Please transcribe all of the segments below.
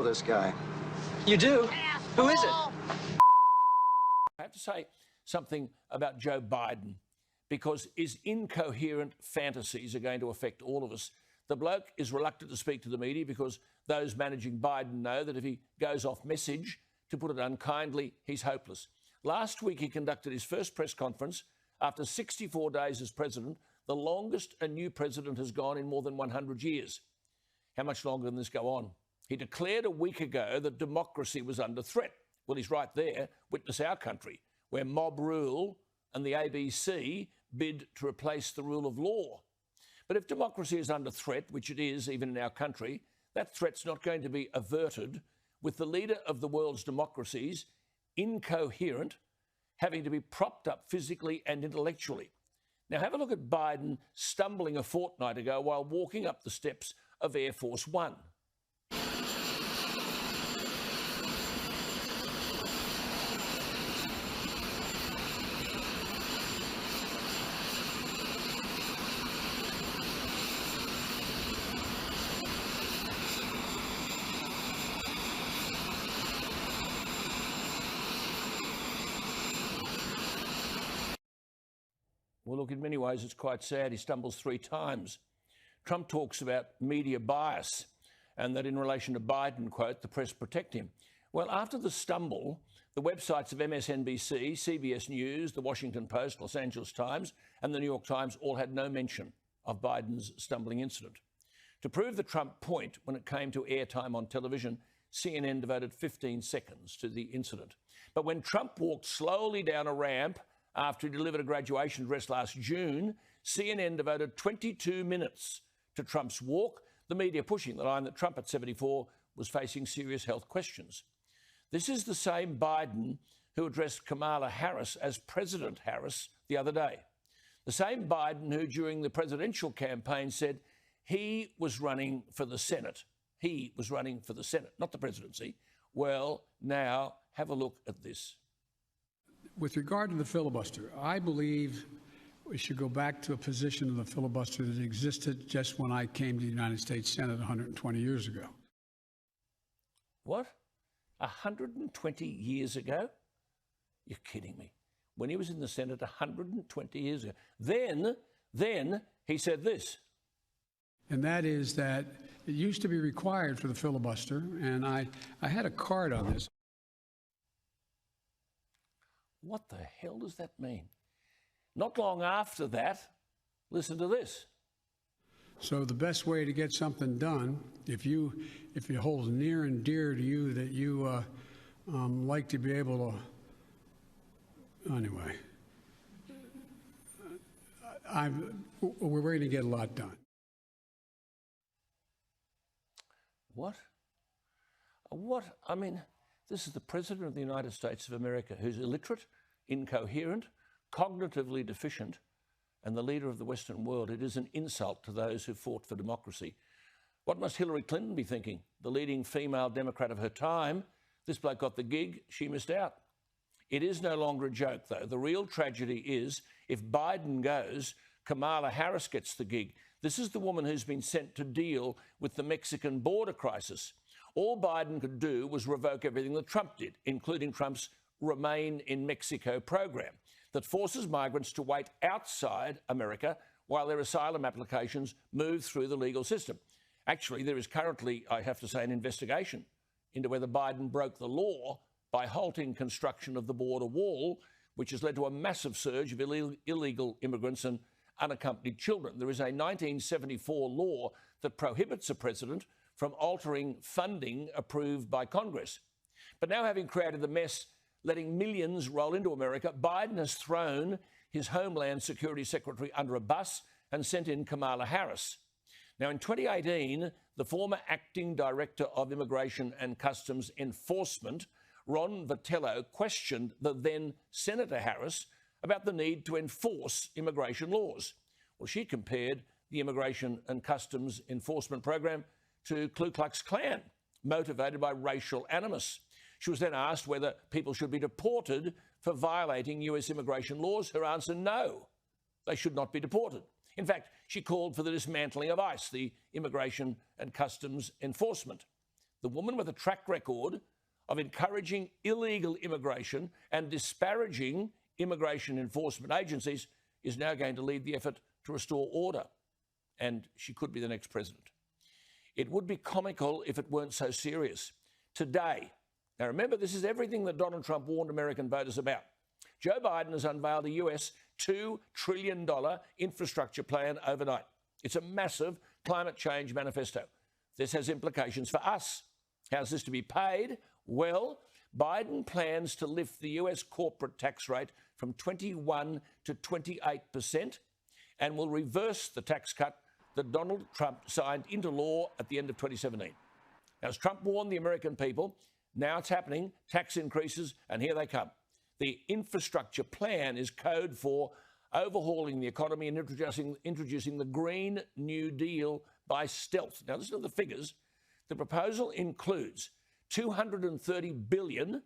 this guy. You do? Who is it? I have to say something about Joe Biden, because his incoherent fantasies are going to affect all of us. The bloke is reluctant to speak to the media because those managing Biden know that if he goes off message, to put it unkindly, he's hopeless. Last week, he conducted his first press conference after 64 days as president, the longest a new president has gone in more than 100 years. How much longer can this go on? He declared a week ago that democracy was under threat. Well, he's right there. Witness our country, where mob rule and the ABC bid to replace the rule of law. But if democracy is under threat, which it is even in our country, that threat's not going to be averted with the leader of the world's democracies, incoherent, having to be propped up physically and intellectually. Now, have a look at Biden stumbling a fortnight ago while walking up the steps of Air Force One. Well, look, in many ways, it's quite sad. He stumbles 3 times. Trump talks about media bias and that in relation to Biden, quote, the press protect him. Well, after the stumble, the websites of MSNBC, CBS News, The Washington Post, Los Angeles Times and the New York Times all had no mention of Biden's stumbling incident. To prove the Trump point when it came to airtime on television, CNN devoted 15 seconds to the incident. But when Trump walked slowly down a ramp after he delivered a graduation address last June, CNN devoted 22 minutes to Trump's walk, the media pushing the line that Trump at 74 was facing serious health questions. This is the same Biden who addressed Kamala Harris as President Harris the other day. The same Biden who, during the presidential campaign, said he was running for the Senate. He was running for the Senate, not the presidency. Well, now have a look at this. With regard to the filibuster, I believe we should go back to a position of the filibuster that existed just when I came to the United States Senate 120 years ago. What? 120 years ago? You're kidding me. When he was in the Senate 120 years ago. Then he said this. And that is that it used to be required for the filibuster, and I had a card on this. What the hell does that mean? Not long after that, listen to this. So the best way to get something done, if it holds near and dear to you that you like to be able to, anyway, we're going to get a lot done. What? I mean, this is the President of the United States of America who's illiterate, incoherent, cognitively deficient, and the leader of the Western world. It is an insult to those who fought for democracy. What must Hillary Clinton be thinking? The leading female Democrat of her time. This bloke got the gig, she missed out. It is no longer a joke, though. The real tragedy is if Biden goes, Kamala Harris gets the gig. This is the woman who's been sent to deal with the Mexican border crisis. All Biden could do was revoke everything that Trump did, including Trump's Remain in Mexico program that forces migrants to wait outside America while their asylum applications move through the legal system. Actually, there is currently, I have to say, an investigation into whether Biden broke the law by halting construction of the border wall, which has led to a massive surge of illegal immigrants and unaccompanied children. There is a 1974 law that prohibits a president from altering funding approved by Congress. But now, having created the mess, letting millions roll into America, Biden has thrown his Homeland Security Secretary under a bus and sent in Kamala Harris. Now, in 2018, the former acting director of Immigration and Customs Enforcement, Ron Vitello, questioned the then Senator Harris about the need to enforce immigration laws. Well, she compared the Immigration and Customs Enforcement program to Ku Klux Klan, motivated by racial animus. She was then asked whether people should be deported for violating US immigration laws. Her answer, no, they should not be deported. In fact, she called for the dismantling of ICE, the Immigration and Customs Enforcement. The woman with a track record of encouraging illegal immigration and disparaging immigration enforcement agencies is now going to lead the effort to restore order. And she could be the next president. It would be comical if it weren't so serious. Today, now remember, this is everything that Donald Trump warned American voters about. Joe Biden has unveiled a US $2 trillion infrastructure plan overnight. It's a massive climate change manifesto. This has implications for us. How's this to be paid? Well, Biden plans to lift the US corporate tax rate from 21 to 28% and will reverse the tax cut that Donald Trump signed into law at the end of 2017. Now, as Trump warned the American people, now it's happening, tax increases, and here they come. The infrastructure plan is code for overhauling the economy and introducing the Green New Deal by stealth. Now, listen to the figures. The proposal includes $230 billion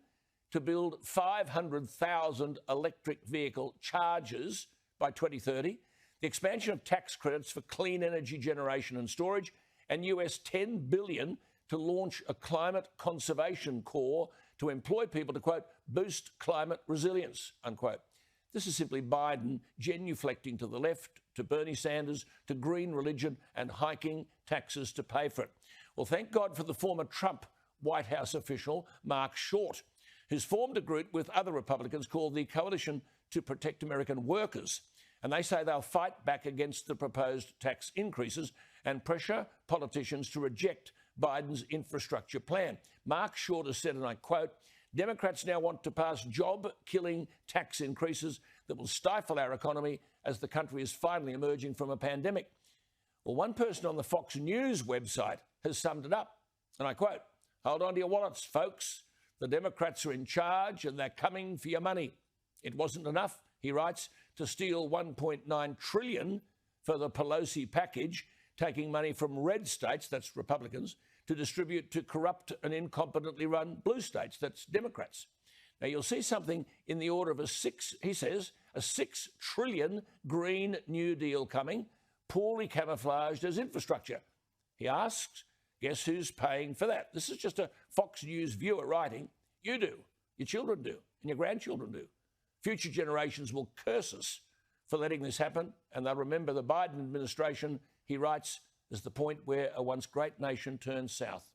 to build 500,000 electric vehicle chargers by 2030, the expansion of tax credits for clean energy generation and storage, and US $10 billion to launch a climate conservation corps to employ people to, quote, boost climate resilience, unquote. This is simply Biden genuflecting to the left, to Bernie Sanders, to green religion, and hiking taxes to pay for it. Well, thank God for the former Trump White House official, Mark Short, who's formed a group with other Republicans called the Coalition to Protect American Workers. And they say they'll fight back against the proposed tax increases and pressure politicians to reject Biden's infrastructure plan. Mark Short has said, and I quote, Democrats now want to pass job-killing tax increases that will stifle our economy as the country is finally emerging from a pandemic. Well, one person on the Fox News website has summed it up, and I quote, hold on to your wallets, folks. The Democrats are in charge and they're coming for your money. It wasn't enough, he writes, to steal $1.9 trillion for the Pelosi package, taking money from red states, that's Republicans, to distribute to corrupt and incompetently run blue states, that's Democrats. Now, you'll see something in the order of a $6 trillion Green New Deal coming, poorly camouflaged as infrastructure. He asks, guess who's paying for that? This is just a Fox News viewer writing. You do, your children do, and your grandchildren do. Future generations will curse us for letting this happen, and they'll remember the Biden administration, he writes, is the point where a once great nation turns south.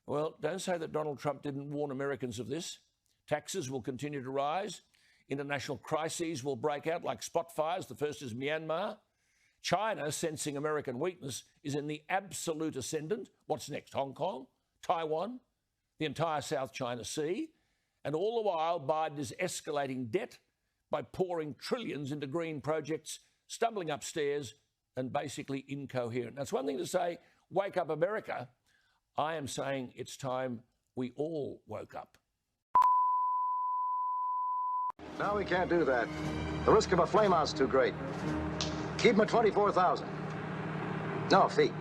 Well, don't say that Donald Trump didn't warn Americans of this. Taxes will continue to rise. International crises will break out like spot fires. The first is Myanmar. China, sensing American weakness, is in the absolute ascendant. What's next? Hong Kong? Taiwan? The entire South China Sea? And all the while, Biden is escalating debt by pouring trillions into green projects, stumbling upstairs, and basically incoherent. Now, it's one thing to say, wake up, America. I am saying it's time we all woke up. No, we can't do that. The risk of a flameout's too great. Keep them at 24,000. No, feet.